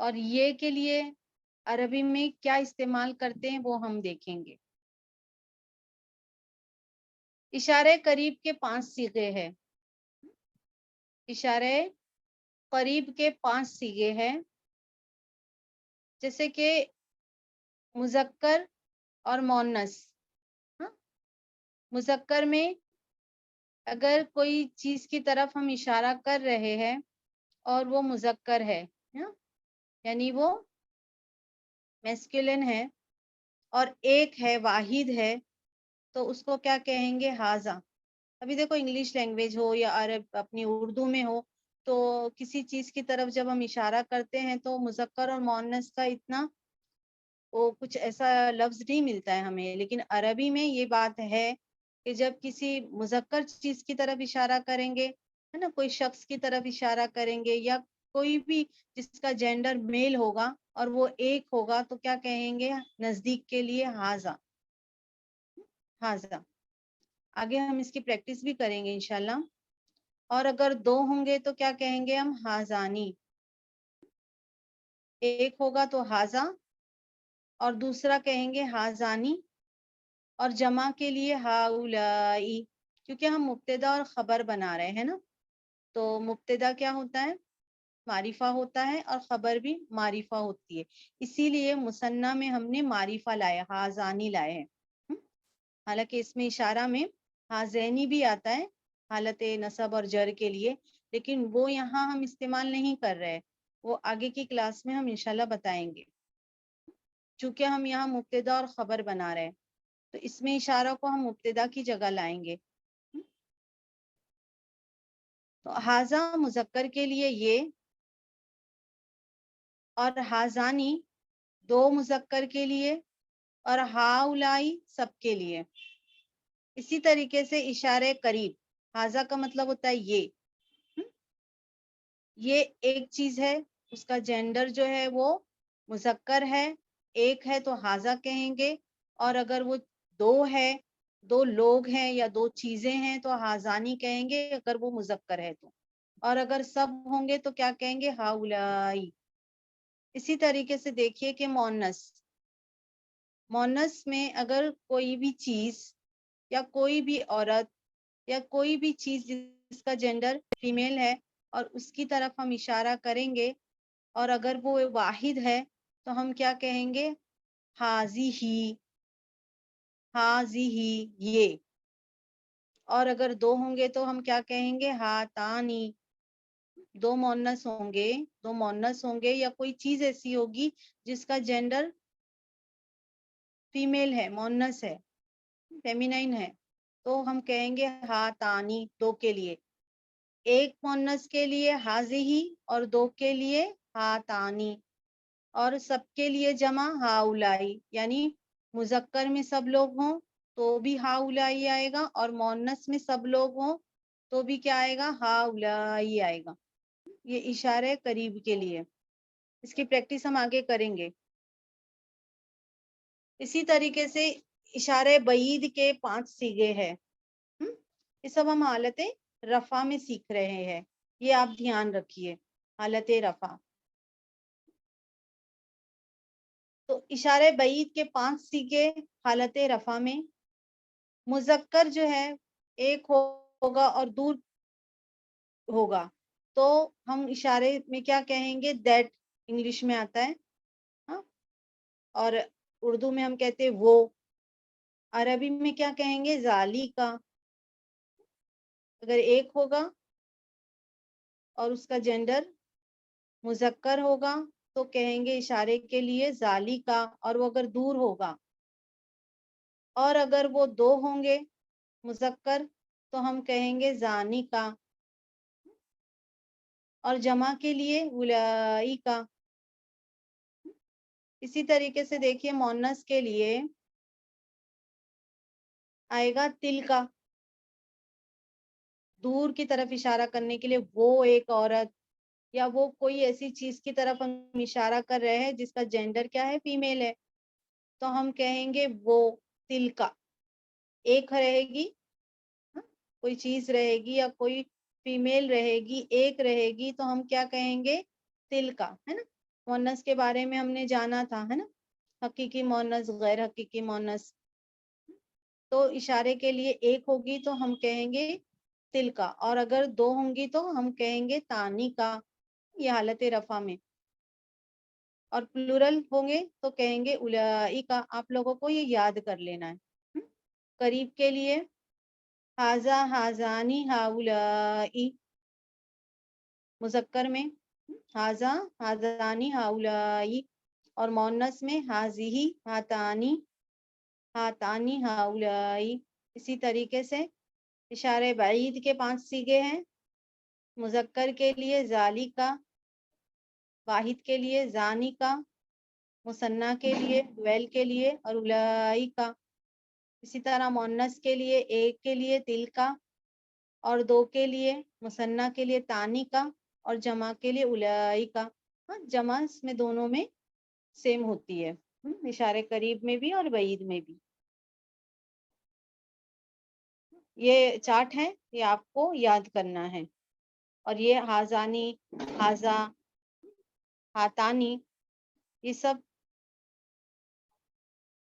اور یہ کے لیے عربی میں کیا استعمال کرتے ہیں وہ ہم دیکھیں گے. اشارے قریب کے 5 صیغے ہیں. اشارے قریب کے 5 صیغے ہیں، جیسے کہ مذکر اور مؤنث. مذکر میں اگر کوئی چیز کی طرف ہم اشارہ کر رہے ہیں اور وہ مذکر ہے، یعنی وہ میسکولن ہے اور ایک ہے، واحد ہے، تو اس کو کیا کہیں گے؟ ہاذا. ابھی دیکھو انگلش لینگویج ہو یا عرب اپنی اردو میں ہو، تو کسی چیز کی طرف جب ہم اشارہ کرتے ہیں تو مذکر اور مؤنث کا اتنا وہ کچھ ایسا لفظ نہیں ملتا ہے ہمیں. لیکن عربی میں یہ بات ہے کہ جب کسی مذکر چیز کی طرف اشارہ کریں گے، ہے نا، کوئی شخص کی طرف اشارہ کریں گے یا کوئی بھی جس کا جینڈر میل ہوگا اور وہ ایک ہوگا، تو کیا کہیں گے؟ نزدیک کے لیے ہاذا. ہاذا. آگے ہم اس کی پریکٹس بھی کریں گے انشاءاللہ. اور اگر 2 ہوں گے تو کیا کہیں گے ہم؟ ہاذانی. ایک ہوگا تو ہاذا اور دوسرا کہیں گے ہاذانی. اور جمع کے لیے ہاؤلائی، کیونکہ ہم مبتدا اور خبر بنا رہے ہیں نا، تو مبتدا کیا ہوتا ہے؟ معرفہ ہوتا ہے اور خبر بھی معرفہ ہوتی ہے. اسی لیے مثنیٰ میں ہم نے معرفہ لائے، ہاذانی لائے ہیں. حالانکہ اس میں اشارہ میں ہاذینی بھی آتا ہے حالت نصب اور جر کے لیے، لیکن وہ یہاں ہم استعمال نہیں کر رہے، وہ آگے کی کلاس میں ہم انشاءاللہ بتائیں گے. چونکہ ہم یہاں مبتدا اور خبر بنا رہے ہیں تو اس میں اشارہ کو ہم مبتدا کی جگہ لائیں گے. تو ہاذا مذکر کے لیے یہ، اور ہاذانی 2 مذکر کے لیے اور ہاؤلائی سب کے لیے. اسی طریقے سے اشارے قریب، ہاذا کا مطلب ہوتا ہے یہ ایک چیز ہے، اس کا جینڈر جو ہے وہ مذکر ہے، ایک ہے تو ہاذا کہیں گے. اور اگر وہ 2 ہے، 2 لوگ ہیں یا 2 چیزیں ہیں تو ہاذانی کہیں گے اگر وہ مذکر ہے تو. اور اگر سب ہوں گے تو کیا کہیں گے؟ ہاؤلائی. اسی طریقے سے دیکھیے کہ مؤنث میں اگر کوئی بھی چیز یا کوئی بھی عورت یا کوئی بھی چیز جس کا جینڈر فیمیل ہے اور اس کی طرف ہم اشارہ کریں گے اور اگر وہ واحد ہے تو ہم کیا کہیں گے؟ ہاذیہی. ہاذیہی یہ. اور اگر 2 ہوں گے تو ہم کیا کہیں گے؟ ہاتانی. 2 مؤنث ہوں گے یا کوئی چیز ایسی ہوگی جس کا جینڈر فیمیل ہے، مؤنث ہے، فیمینائن ہے، تو ہم کہیں گے ہاتانی 2 کے لیے. ایک مؤنث کے لیے ہاذیہی اور 2 کے لیے ہاتانی. اور سب کے لیے جمع ہاؤلائی، یعنی مذکر میں سب لوگ ہوں تو بھی ہاؤلائی آئے گا اور مؤنث میں سب لوگ ہوں تو بھی کیا آئے گا؟ ہاؤلائی آئے گا. یہ اشارے قریب کے لیے. اس کی پریکٹس ہم آگے کریں گے. اسی طریقے سے اشارے بعید کے 5 صیغے ہیں. یہ سب ہم حالت رفع میں سیکھ رہے ہیں، یہ آپ دھیان رکھیے. حالت رفع. تو اشارے بعید کے 5 صیغے حالت رفع میں. مذکر جو ہے ایک ہوگا اور دور ہوگا تو ہم اشارے میں کیا کہیں گے؟ دیٹ. انگلش میں آتا ہے اور اردو میں ہم کہتے ہیں وہ. عربی میں کیا کہیں گے؟ ذالی کا. اگر ایک ہوگا اور اس کا جینڈر مذکر ہوگا تو کہیں گے اشارے کے لیے ذالی کا، اور وہ اگر دور ہوگا. اور اگر وہ 2 ہوں گے مذکر تو ہم کہیں گے زانی کا. اور جمع کے لیے اولائی کا. اسی طریقے سے دیکھیے مؤنث کے لیے آئے گا تل کا. دور کی طرف اشارہ کرنے کے لیے وہ ایک عورت یا وہ کوئی ایسی چیز کی طرف ہم اشارہ کر رہے ہیں جس کا جینڈر کیا ہے؟ فیمیل ہے، تو ہم کہیں گے وہ تل کا. ایک رہے گی، کوئی چیز رہے گی یا کوئی فیمیل رہے گی، ایک رہے گی تو ہم کیا کہیں گے؟ تل کا، ہے نا. مونس کے بارے میں ہم نے جانا تھا، ہے نا، حقیقی مونس، غیر حقیقی مونس. تو اشارے کے لیے ایک ہوگی تو ہم کہیں گے تل کا، اور اگر دو ہوں گی تو ہم کہیں گے تانی کا، یہ حالت رفع میں. اور پلورل ہوں گے تو کہیں گے الائی کا. آپ لوگوں کو یہ یاد کر لینا ہے. قریب کے لیے ہاذا، ہاذانی، ہاؤلائی. مذکر میں ہاذا، ہاذانی، ہاؤلائی. اور مونس میں ہاذیہی، ہاتانی، ہاتانی، ہاؤلائی. اسی طریقے سے اشارے بعید کے 5 صیغے ہیں. مذکر کے لیے ذالی کا، واحد کے لیے زانی کا، مثنیٰ کے لیے ڈویل کے لیے اور الائی کا. اسی طرح مونس کے لیے ایک کے لیے تل کا، اور دو کے لیے مثنیٰ کے لیے تانی کا، اور جمع کے لیے الائی کا. جمع اس میں دونوں میں سیم ہوتی ہے، اشارے قریب میں بھی اور بعید میں بھی. یہ چارٹ ہے، یہ آپ کو یاد کرنا ہے. اور یہ ہاذانی، ہاذا، ہاتانی، یہ سب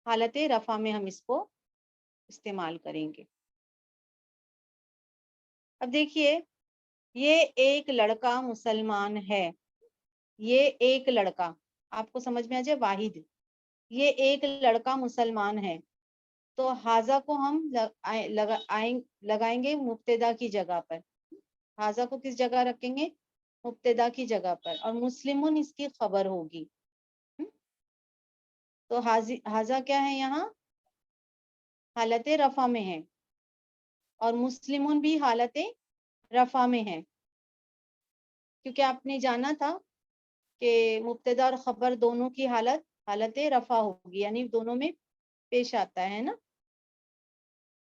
حالت رفع میں ہم اس کو استعمال کریں گے. اب دیکھیے، یہ ایک لڑکا مسلمان ہے. یہ ایک لڑکا، آپ کو سمجھ میں آ جائے، واحد. یہ ایک لڑکا مسلمان ہے. تو ہاذا کو ہم لگائیں گے مبتدا کی جگہ پر. ہاذا کو کس جگہ رکھیں گے؟ مبتدا کی جگہ پر. اور مسلمون اس کی خبر ہوگی. تو ہاذا کیا ہے یہاں؟ حالت رفع میں ہے، اور مسلمون بھی حالت رفع میں ہے. کیونکہ آپ نے جانا تھا کہ مبتدا اور خبر دونوں کی حالت رفع ہوگی، یعنی دونوں میں پیش آتا ہے نا.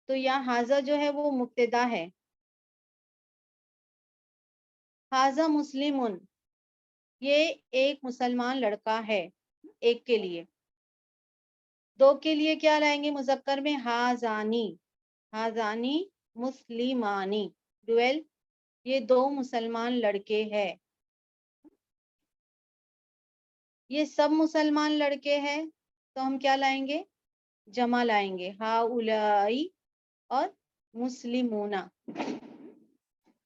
تو یہاں ہاذا جو ہے وہ مبتدا ہے. ہاذا مسلمون، یہ ایک مسلمان لڑکا ہے، ایک کے لیے. دو کے لیے کیا لائیں گے مذکر میں؟ ہاذانی، ہاذانی مسلمانی، ڈویل. یہ دو مسلمان لڑکے ہیں. یہ سب مسلمان لڑکے ہیں تو ہم کیا لائیں گے؟ جمع لائیں گے، ہاؤلائی اور مسلمون.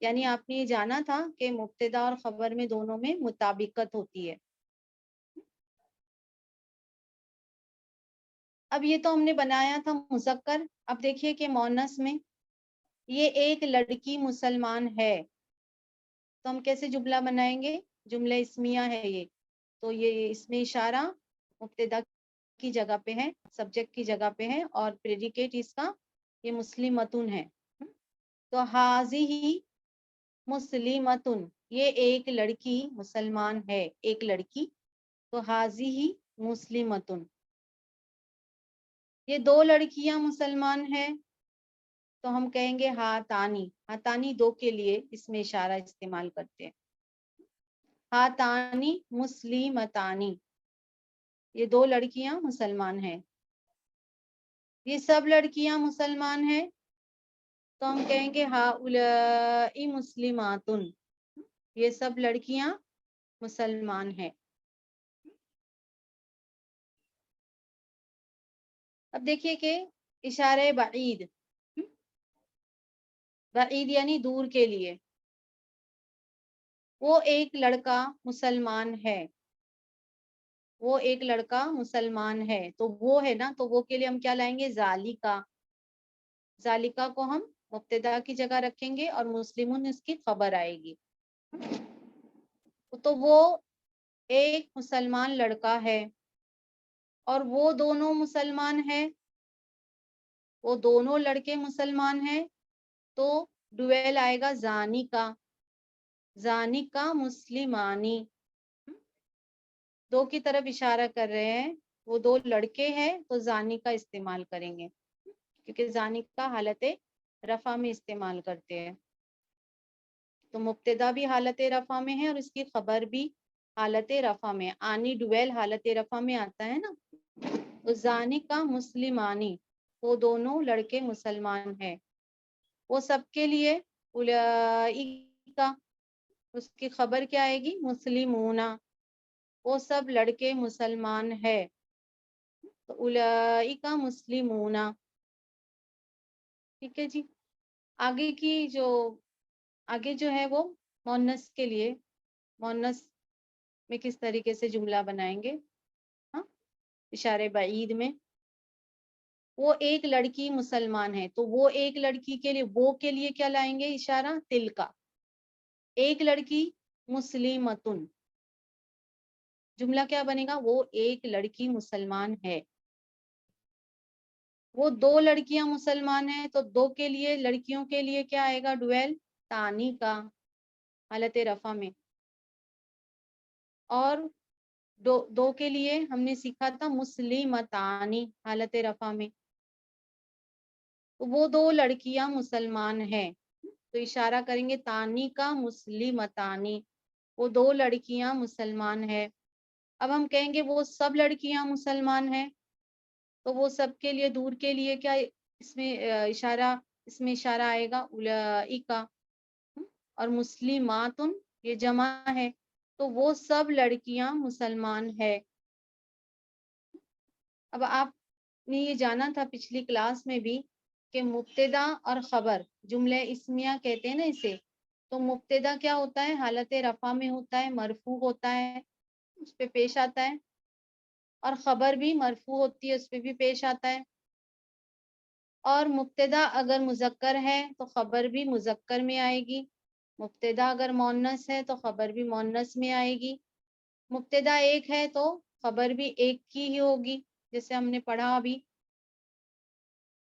یعنی آپ نے یہ جانا تھا کہ مبتدا اور خبر میں دونوں میں مطابقت ہوتی ہے. اب یہ تو ہم نے بنایا تھا مذکر. اب دیکھیے کہ مؤنث میں یہ ایک لڑکی مسلمان ہے، تو ہم کیسے جملہ بنائیں گے؟ جملہ اسمیہ ہے یہ. تو یہ اس میں اشارہ مبتدا کی جگہ پہ ہے، سبجیکٹ کی جگہ پہ ہے، اور پریڈیکیٹ اس کا یہ مسلمتن ہے. تو ہاذی مسلمتن، یہ ایک لڑکی مسلمان ہے، ایک لڑکی. تو ہاذی مسلمتن. یہ دو لڑکیاں مسلمان ہیں تو ہم کہیں گے ہاتانی. ہاتانی دو کے لیے اس میں اشارہ استعمال کرتے ہیں. ہاتانی مسلمتانی، یہ دو لڑکیاں مسلمان ہیں. یہ سب لڑکیاں مسلمان ہیں تو ہم کہیں گے ہاؤلائی مسلماتن، یہ سب لڑکیاں مسلمان ہیں. اب دیکھیے کہ اشارہ بعید، بعید یعنی دور کے لیے. وہ ایک لڑکا مسلمان ہے، وہ ایک لڑکا مسلمان ہے. تو وہ ہے نا، تو وہ کے لیے ہم کیا لائیں گے؟ ذالکا. ذالکا کو ہم مبتدا کی جگہ رکھیں گے اور مسلمون اس کی خبر آئے گی. تو وہ ایک مسلمان لڑکا ہے، اور وہ دونوں مسلمان ہیں، وہ دونوں لڑکے مسلمان ہیں. تو ڈویل آئے گا زانی کا، زانی کا مسلمانی. دو کی طرف اشارہ کر رہے ہیں، وہ دو لڑکے ہیں تو زانی کا استعمال کریں گے، کیونکہ زانی کا حالت رفع میں استعمال کرتے ہیں. تو مبتدا بھی حالت رفع میں ہے اور اس کی خبر بھی حالت رفع میں. آنی ڈویل حالت رفع میں آتا ہے نا. تو زانی کا مسلمانی، وہ دونوں لڑکے مسلمان ہیں. وہ سب کے لیے الائی کا، اس کی خبر کیا آئے گی؟ مسلمون. وہ سب لڑکے مسلمان ہے. تو اولئک مسلمون. ٹھیک ہے جی. آگے کی آگے جو ہے وہ مونس کے لیے، مونس میں کس طریقے سے جملہ بنائیں گے. ہاں، اشارے بعید میں وہ ایک لڑکی مسلمان ہے، تو وہ ایک لڑکی کے لیے، وہ کے لیے کیا لائیں گے اشارہ تل کا. ایک لڑکی مسلمتن، جملہ کیا بنے گا، وہ ایک لڑکی مسلمان ہے. وہ دو لڑکیاں مسلمان ہیں، تو دو کے لیے، لڑکیوں کے لیے کیا آئے گا ڈویل تانی کا حالت رفع میں. اور دو کے لیے ہم نے سیکھا تھا مسلمتانی حالت رفع میں. تو وہ دو لڑکیاں مسلمان ہیں، تو اشارہ کریں گے تانی کا مسلمتانی، وہ دو لڑکیاں مسلمان ہیں. اب ہم کہیں گے وہ سب لڑکیاں مسلمان ہیں، تو وہ سب کے لیے، دور کے لیے کیا اس میں اشارہ آئے گا اولئک. اور مسلماتن یہ جمع ہے، تو وہ سب لڑکیاں مسلمان ہے. اب آپ نے یہ جانا تھا پچھلی کلاس میں بھی کہ مبتدا اور خبر جملے اسمیہ کہتے ہیں نا اسے. تو مبتدا کیا ہوتا ہے، حالت رفع میں ہوتا ہے، مرفوع ہوتا ہے، اس پہ پیش آتا ہے. اور خبر بھی مرفوع ہوتی ہے، اس پہ بھی پیش آتا ہے. اور مبتدا اگر مذکر ہے تو خبر بھی مذکر میں آئے گی. مبتدا اگر مؤنث ہے تو خبر بھی مؤنث میں آئے گی. مبتدا ایک ہے تو خبر بھی ایک کی ہی ہوگی، جیسے ہم نے پڑھا ابھی.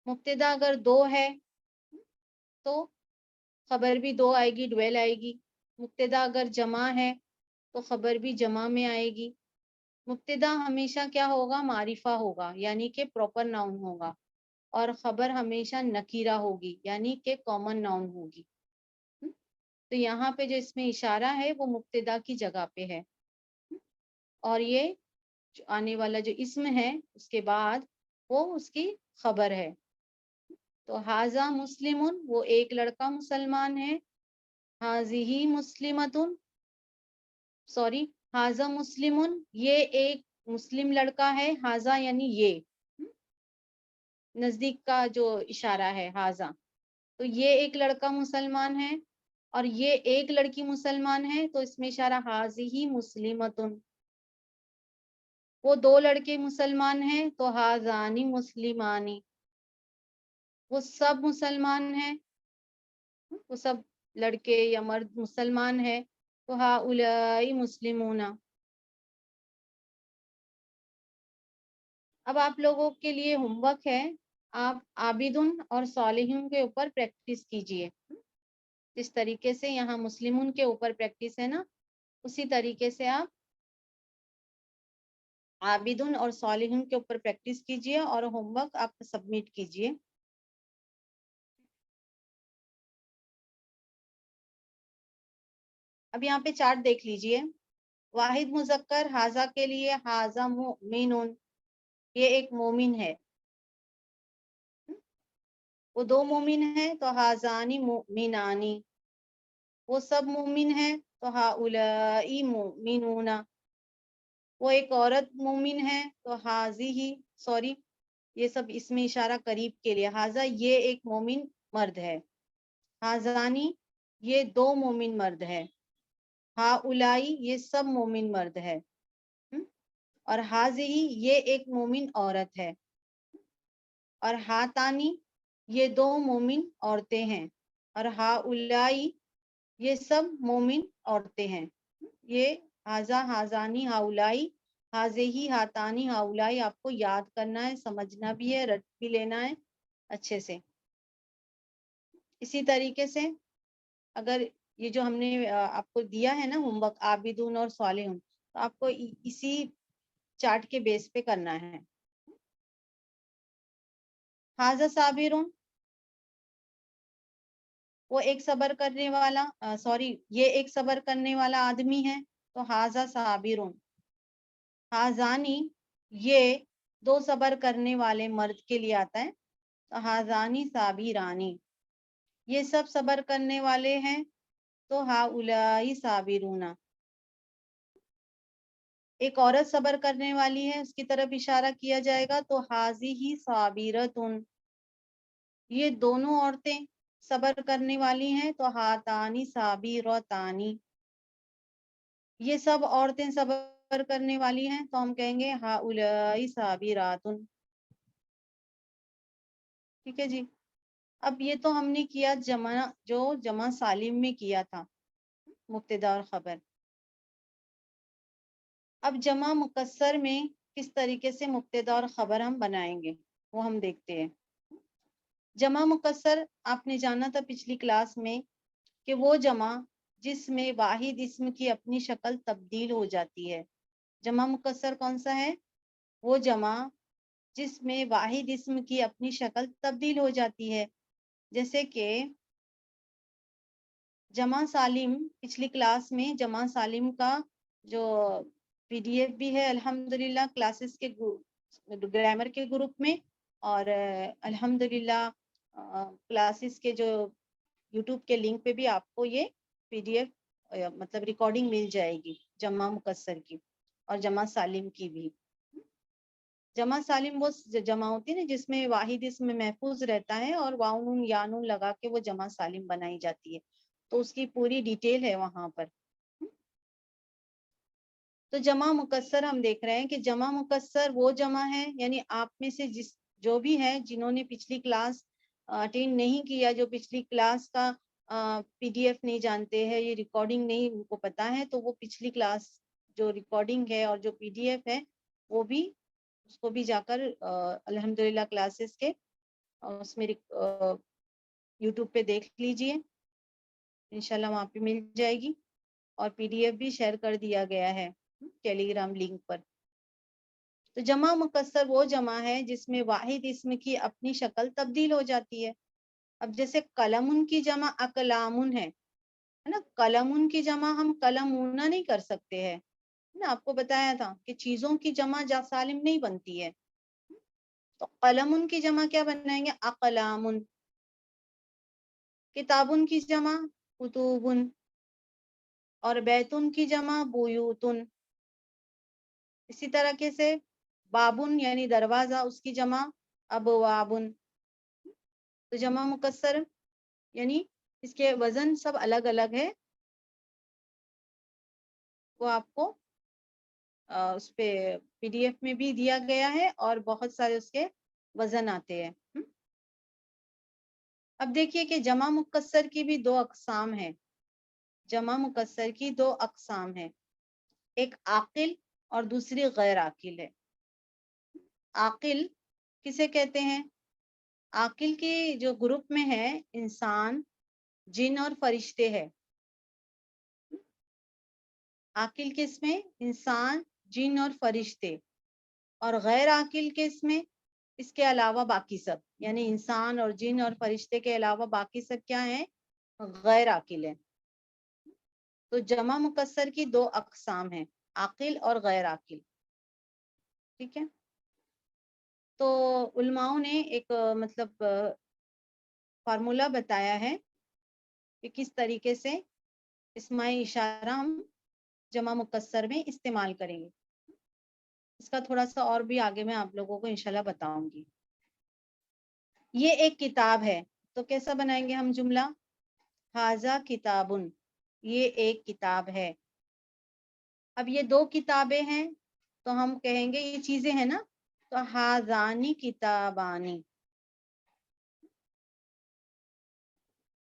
مبتدا اگر دو ہے تو خبر بھی دو آئے گی، ڈویل آئے گی. مبتدا اگر جمع ہے تو خبر بھی جمع میں آئے گی. مبتدا ہمیشہ کیا ہوگا، معرفہ ہوگا، یعنی کہ پراپر ناؤن ہوگا. اور خبر ہمیشہ نکیرہ ہوگی، یعنی کہ کامن ناؤن ہوگی. تو یہاں پہ جو اس میں اشارہ ہے وہ مبتدا کی جگہ پہ ہے، اور یہ جو آنے والا جو اسم ہے اس کے بعد وہ اس کی خبر ہے. تو حاذا مسلمن، وہ ایک لڑکا مسلمان ہے. حاذیہ مسلمتن، سوری، حاذا مسلمن، یہ ایک مسلم لڑکا ہے. حاذا یعنی یہ، نزدیک کا جو اشارہ ہے حاذا. تو یہ ایک لڑکا مسلمان ہے اور یہ ایک لڑکی مسلمان ہے، تو اس میں اشارہ حاذیہ مسلمتن. وہ دو لڑکے مسلمان ہیں تو حاذانی مسلمانی، وہ سب مسلمان ہیں، وہ سب لڑکے یا مرد مسلمان ہیں، تو ہؤلاء مسلمون. اب آپ لوگوں کے لیے ہوم ورک ہے، آپ عابدن اور صالحین کے اوپر پریکٹس کیجئے. جس طریقے سے یہاں مسلمون کے اوپر پریکٹس ہے نا، اسی طریقے سے آپ عابدن اور صالحین کے اوپر پریکٹس کیجئے اور ہوم ورک آپ سبمٹ کیجئے. اب یہاں پہ چارٹ دیکھ لیجئے. واحد مذکر حاذا کے لیے حاذا مومنون، یہ ایک مومن ہے. وہ دو مومن ہیں تو حاذانی مومنانی، وہ سب مومن ہیں تو ہؤلاء مومنون. وہ ایک عورت مومن ہے تو حاذیہ، سوری یہ سب اس میں اشارہ قریب کے لیے. حاذا یہ ایک مومن مرد ہے. حاذانی یہ دو مومن مرد ہے. ہؤلاء یہ سب مومن مرد ہے. اور حاذیہ یہ ایک مومن عورت ہے. اور ہاتانی یہ دو مومن عورتیں ہیں. اور ہؤلاء یہ سب مومن عورتیں ہیں. یہ حاذا، حاذانی، ہؤلاء، حاذیہ، ہاتانی، ہؤلاء آپ کو یاد کرنا ہے، سمجھنا بھی ہے، رٹ بھی لینا ہے اچھے سے. اسی طریقے سے اگر یہ جو ہم نے آپ کو دیا ہے نا ہوم ورک عابدون اور صالحون، تو آپ کو اسی چارٹ کے بیس پہ کرنا ہے. حاذا صابرون، وہ ایک صبر کرنے والا، سوری یہ ایک صبر کرنے والا آدمی ہے تو حاذا صابرون. حاذانی یہ دو صبر کرنے والے مرد کے لیے آتا ہے تو حاذانی صابرانی، یہ سب صبر کرنے والے ہیں تو ہؤلاء صابرون. ایک عورت صبر کرنے والی ہے، اس کی طرف اشارہ کیا جائے گا تو حاضی صابرتن، یہ دونوں عورتیں صبر کرنے والی ہیں تو ہاتانی صابرتانی، یہ سب عورتیں صبر کرنے والی ہیں تو ہم کہیں گے ہؤلاء صابراتن. ٹھیک ہے جی. اب یہ تو ہم نے کیا جمع سالم میں کیا تھا، مبتدا اور خبر. اب جمع مکسر میں کس طریقے سے مبتدا اور خبر ہم بنائیں گے وہ ہم دیکھتے ہیں. جمع مکسر آپ نے جانا تھا پچھلی کلاس میں کہ وہ جمع جس میں واحد اسم کی اپنی شکل تبدیل ہو جاتی ہے. جمع مکسر کون سا ہے؟ وہ جمع جس میں واحد اسم کی اپنی شکل تبدیل ہو جاتی ہے. جیسے کہ جمع سالم، پچھلی کلاس میں جمع سالم کا جو PDF بھی ہے الحمدللہ کلاسز کے گرامر کے گروپ میں، اور الحمدللہ کلاسز کے جو یوٹیوب کے لنک پہ بھی آپ کو یہ PDF مطلب ریکارڈنگ مل جائے گی جمع مکسر کی اور جمع سالم کی بھی. جمع سالم وہ جمع ہوتی ہے نا جس میں واحد اسم محفوظ رہتا ہے اور واو نون یا نون لگا کے وہ جمع سالم بنائی جاتی ہے، تو اس کی پوری ڈیٹیل ہے وہاں پر. تو جمع مکسر ہم دیکھ رہے ہیں کہ جمع مکسر وہ جمع ہے، یعنی آپ میں سے جو بھی ہے جنہوں نے پچھلی کلاس اٹینڈ نہیں کیا، جو پچھلی کلاس کا PDF نہیں جانتے ہیں، یہ ریکارڈنگ نہیں ان کو پتا ہے، تو وہ پچھلی کلاس جو ریکارڈنگ ہے اور جو PDF ہے وہ بھی اس کو بھی جا کر الحمدللہ کلاسز کے اس میں یوٹیوب پہ دیکھ لیجئے، انشاءاللہ وہاں پہ مل جائے گی. اور PDF بھی شیئر کر دیا گیا ہے ٹیلی گرام لنک پر. تو جمع مکسر وہ جمع ہے جس میں واحد اسم کی اپنی شکل تبدیل ہو جاتی ہے. اب جیسے قلم کی جمع اقلام ہے نا، قلم کی جمع ہم قلمون نہیں کر سکتے ہیں نا، آپ کو بتایا تھا کہ چیزوں کی جمع جا سالم نہیں بنتی ہے. تو قلم کی جمع کیا بنائیں گے؟ اقلام. کتابن کی جمع کتبن، اور بیتن کی جمع بیوتن. اسی طرح سے بابن یعنی دروازہ، اس کی جمع ابوابن. تو جمع مکسر یعنی اس کے وزن سب الگ الگ ہے، وہ آپ کو اس پہ PDF میں بھی دیا گیا ہے اور بہت سارے اس کے وزن آتے ہیں. اب دیکھیے کہ جمع مکسر کی بھی دو اقسام ہیں. جمع مکسر کی دو اقسام ہیں، ایک عاقل اور دوسری غیر عاقل ہے. عاقل کسے کہتے ہیں؟ عاقل کے جو گروپ میں ہے انسان، جن اور فرشتے ہیں. عاقل کس میں؟ انسان، جن اور فرشتے. اور غیر عاقل کس میں؟ اس کے علاوہ باقی سب، یعنی انسان اور جن اور فرشتے کے علاوہ باقی سب کیا ہیں؟ غیر عاقل ہیں. تو جمع مکسر کی دو اقسام ہیں، عاقل اور غیر عاقل. ٹھیک ہے. تو علماؤں نے ایک مطلب فارمولا بتایا ہے کہ کس طریقے سے اسماء اشارہ ہم جمع مکسر میں استعمال کریں گے. اس کا تھوڑا سا اور بھی آگے میں آپ لوگوں کو انشاءاللہ بتاؤں گی. یہ ایک کتاب ہے تو کیسا بنائیں گے ہم جملہ؟ ھذا کتابن، یہ ایک کتاب ہے. اب یہ دو کتابیں ہیں تو ہم کہیں گے یہ چیزیں ہیں نا، تو ھذانی کتابانی.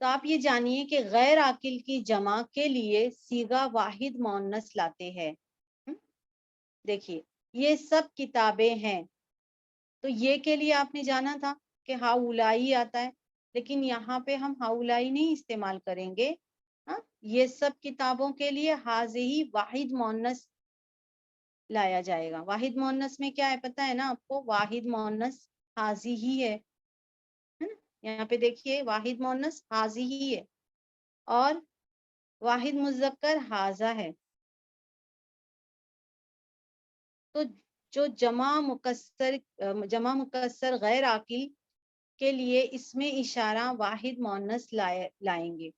تو آپ یہ جانیے کہ غیر عاقل کی جمع کے لیے صیغہ واحد مؤنث لاتے ہیں. دیکھیے یہ سب کتابیں ہیں، تو یہ کے لیے آپ نے جانا تھا کہ ہؤلائی آتا ہے، لیکن یہاں پہ ہم ہؤلائی نہیں استعمال کریں گے. یہ سب کتابوں کے لیے حاضی واحد مؤنث لایا جائے گا. واحد مؤنث میں کیا ہے پتہ ہے نا آپ کو؟ واحد مؤنث حاضی ہی ہے. یہاں پہ دیکھیے واحد مؤنث حاضی ہی ہے اور واحد مذکر حاضہ ہے. تو جو جمع مکسر غیر عاقل کے لیے اس میں اشارہ واحد مؤنث لائیں گے.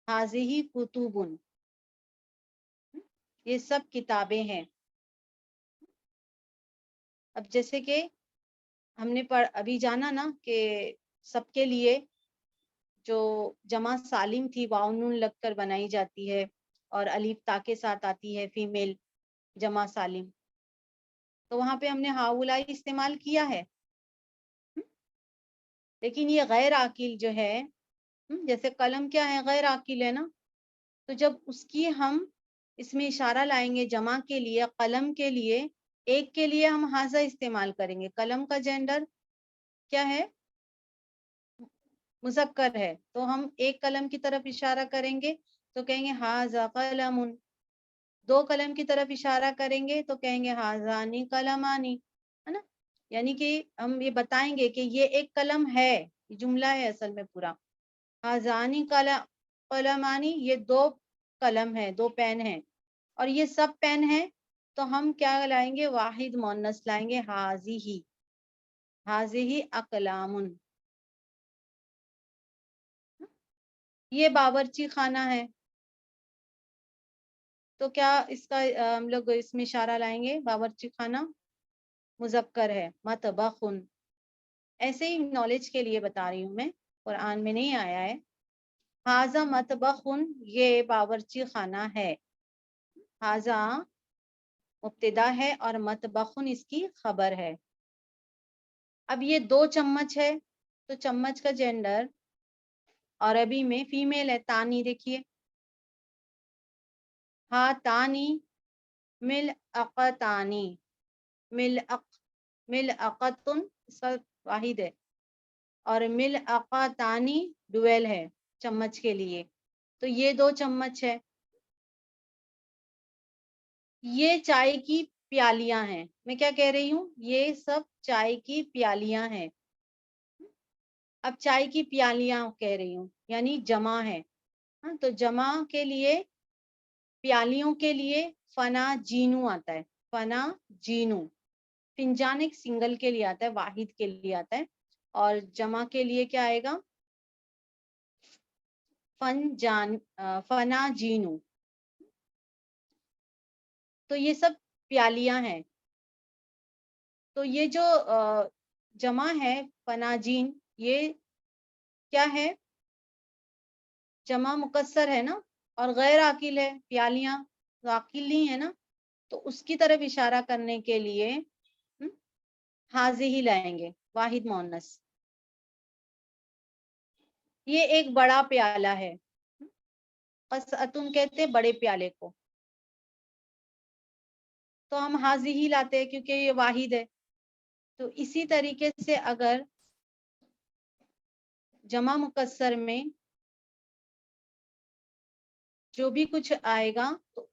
حاضی کتبن، یہ سب کتابیں ہیں. اب جیسے کہ ہم نے ابھی جانا نا کہ سب کے لیے جو جمع سالم تھی واو نون لگ کر بنائی جاتی ہے اور الف تا کے ساتھ آتی ہے فیمیل جمع سالم، تو وہاں پہ ہم نے ہاؤلائی استعمال کیا ہے. لیکن یہ غیر عاقل جو ہے، جیسے قلم کیا ہے، غیر عاقل ہے نا، تو جب اس کی ہم اس میں اشارہ لائیں گے جمع کے لیے، قلم کے لیے، ایک کے لیے ہم ہاذا استعمال کریں گے. قلم کا جینڈر کیا ہے؟ مذکر ہے، تو ہم ایک قلم کی طرف اشارہ کریں گے تو کہیں گے ہاذا قلم. دو قلم کی طرف اشارہ کریں گے تو کہیں گے ہاذانی قلمانی، ہے نا. یعنی کہ ہم یہ بتائیں گے کہ یہ ایک قلم ہے، یہ جملہ ہے اصل میں پورا. ہاذانی قلمانی، یہ دو قلم ہے، دو پین ہیں، اور یہ سب پین ہیں، تو ہم کیا لائیں گے؟ واحد مؤنث لائیں گے، ہاذیہی. ہاذیہی اقلام. یہ باورچی خانہ ہے، تو کیا اس کا ہم لوگ اس میں اشارہ لائیں گے؟ باورچی خانہ مذکر ہے، مطبخن. ایسے ہی نالج کے لیے بتا رہی ہوں میں، قرآن میں نہیں آیا ہے. ہاذا مطبخن، یہ باورچی خانہ ہے. ہاذا مبتدا ہے اور مطبخن اس کی خبر ہے. اب یہ 2 چمچ ہے، تو چمچ کا جینڈر عربی میں فیمیل ہے، تانی. دیکھیے ہا تانی، ملعقتانی، ملعقتن اس کا واحد ہے، اور ملعقتانی ڈویل ہے چمچ کے لیے. تو یہ 2 چمچ ہے. یہ چائے کی پیالیاں ہیں. میں کیا کہہ رہی ہوں؟ یہ سب چائے کی پیالیاں ہیں. اب چائے کی پیالیاں کہہ رہی ہوں یعنی جمع ہے. ہاں، تو جمع کے لیے، پیالیوں کے لیے فنا جینو آتا ہے. فنا جینو. فنجان ایک سنگل کے لیے آتا ہے، واحد کے لیے آتا ہے، اور جمع کے لیے کیا آئے گا؟ فنا جینو. تو یہ سب پیالیاں ہیں. تو یہ جو جمع ہے فناجین، یہ کیا ہے؟ جمع مکسر ہے نا، اور غیر عاقل ہے. پیالیاں عاقل نہیں ہے نا، تو اس کی طرف اشارہ کرنے کے لیے حاضی ہی لائیں گے، واحد مؤنث. یہ ایک بڑا پیالہ ہے. قصعتن کہتے ہیں بڑے پیالے کو، تو ہم حاضی ہی لاتے ہیں کیونکہ یہ واحد ہے. تو اسی طریقے سے اگر جمع مکسر میں جو بھی کچھ آئے گا تو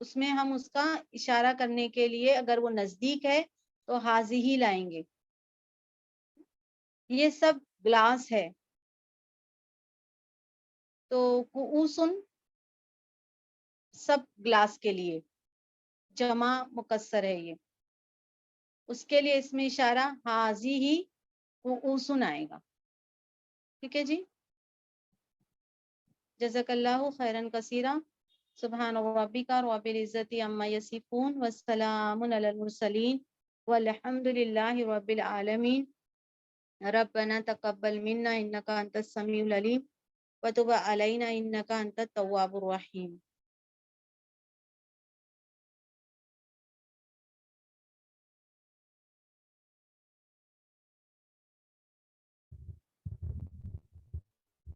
اس میں ہم اس کا اشارہ کرنے کے لیے اگر وہ نزدیک ہے تو حاضی ہی لائیں گے. یہ سب گلاس ہے، تو کوسن سب گلاس کے لیے جمع مکسر ہے یہ، اس کے لیے اس میں اشارہ حاضی ہی کوسن آئے گا. ٹھیک ہے جی. جزاک اللہ خیرا کثیرا. سبحان ربک رب العزت عما یصفون والسلام علی المرسلین والحمد للہ رب العالمین. ربنا تقبل منا انک انت السمیع العلیم وتب علینا انک انت التواب الرحیم.